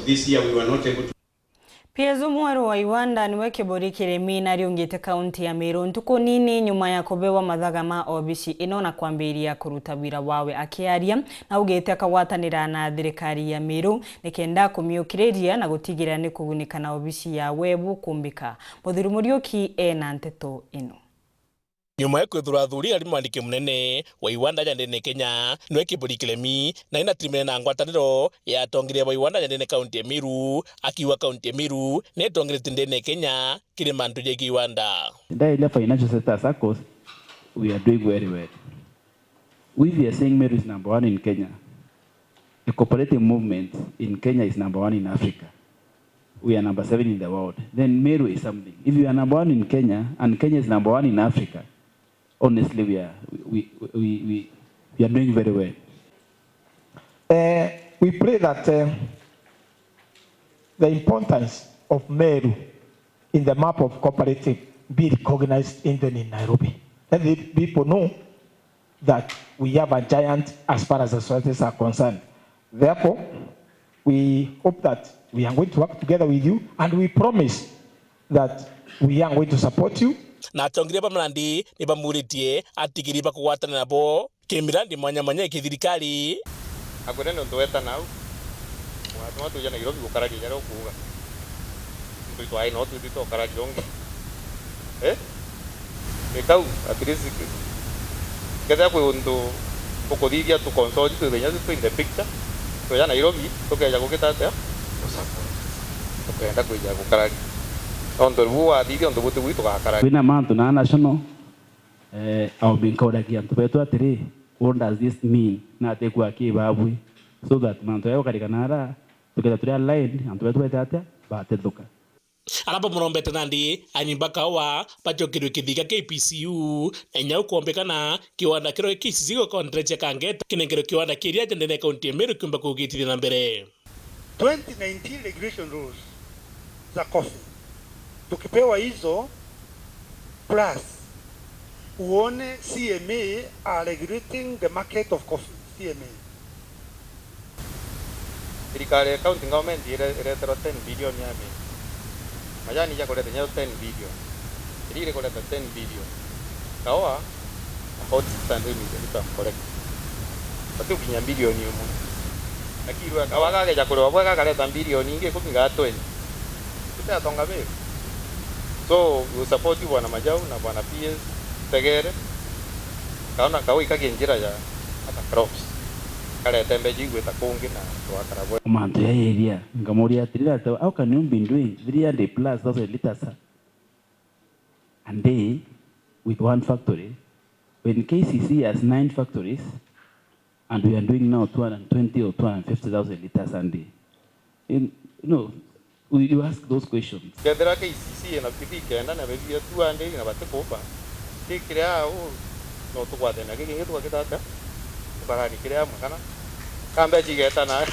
this year we were not able to. Piezo mweru wa Iwanda niwe Kiburi Kilemi na ARIUNGITE kaunti ya Meru ntuko nini nyuma ya kubewa mathaga ma OBISI inona kwambiria kuruta wira wawe akiaria na ugite akawatanira na thirikari ya Meru nikenda kumiukireria na gutigira ni kugunika na OBISI YAWE bukumbika muthiru Muriuki na nteto ino. Nyuma ya kwithurathuri ari mwandiki munene wa Iwanda nyandene Kenya niwe Kiburi Kilemi na ina timene na ngwataniro ya tongire wa Iwanda nyandene kaunti ya Meru akiwa kaunti ya Meru ne tongire tindene Kenya kile mantu je Iwanda. The financial sector circles we are doing very well. We are saying Meru is number 1 in Kenya. The cooperative movement in Kenya is number 1 in Africa. We are number 7 in the world. Then Meru is something. If you are number 1 in Kenya and Kenya is number 1 in Africa, honestly, we are doing very well. We pray that the importance of Meru in the map of cooperative be recognized even in Nairobi. Let the people know that we have a giant as far as the societies are concerned. Therefore, we hope that we are going to work together with you, and we promise that we are going to support you. Na tongire bamrandi ni bamuritie atigiri bakuwatana nabo kimirandi mwanya ikithirikari akore ndo tweta nau watu jana Nairobi gukaraji jaro kuuga ndu ai no tu to karaji rongi ekau atrisi kada ko ndo pokodithia tu consult tu benya tu in the picture to jana Nairobi to keja gukitata tukenda kuja gukaraji Wina mantu na national au binkoda kiantu betu atiri what does this mean na teku akibabwi so that mantu yao katika nara tuketa tulia line antu betu betata bateduka araba murombete nandi anyibaka wa pachokirwe kithika KPCU enya ukombekana kiwanda kiro kisigo contract kangeta kinengero kiwanda kiria jendene kaunti ya Meru kumba kugitithia na mbere 2019 regulation rules za coffee. Tukipewa hizo plus uone CMA are regulating the market of coffee. CMA serikali county government ile 10 billion ya me majani ya koleta 10 billion ile koleta 10 billion kawa about 600 million correct batu kinya bilioni umu akirwa kawaga ya kolewa bwa kaleta bilioni inge kupinga 20 tutatonga be. So we support you bwana Majau na bwana PS Tegere kaona kawi kagenjira ya hata crops kale tembe jigwe takungi na twakarabwe mantu ya area ngamoria atirira to how can you be doing 300 plus 1000 liters a day with one factory when KCC has 9 factories and we are doing now 220 or 250,000 liters a day. You ask those questions. Kedra KCC na pipi kenda na bebia 200 na batekopa. Tikira no tukwate na kingi tukakitata. Barani kira makana. Kambe jigeta na.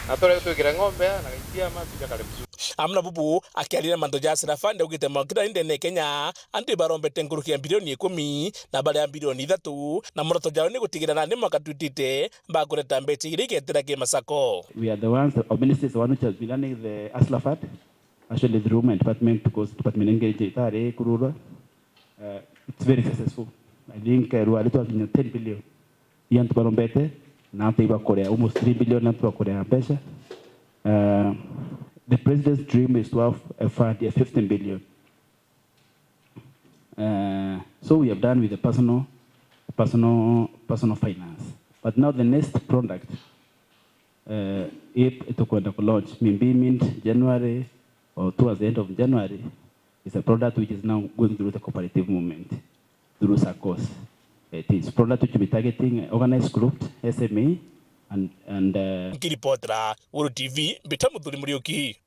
Atore tukira ngombe na kitia mapija kale mzu. Amna bubu akiarira manto jasira fande ugite makira indene Kenya anti barombe tengurukia bilioni 10 na bale ya bilioni 3 na moroto jao ni gutigira na ndimo katutite bagureta mbechi iriketira ke masako. We are the ones, the minister is the one which has been running the Aslafat, actually the Roman department, because department engaged Itare Kurura. It's very successful. I think Ruali to 10 billion. Yantu barombete na taiba Korea almost 3 billion na to Korea pesa. The president's dream is to have a fund of 15 billion. So we have done with the personal finance. But now the next product, if it will launch, maybe January or towards the end of January, is a product which is now going through the cooperative movement, through SACCOS. It is a product which will be targeting organized groups, SMA, and Kiripotra, Uru TV, Bitamu Muriuki.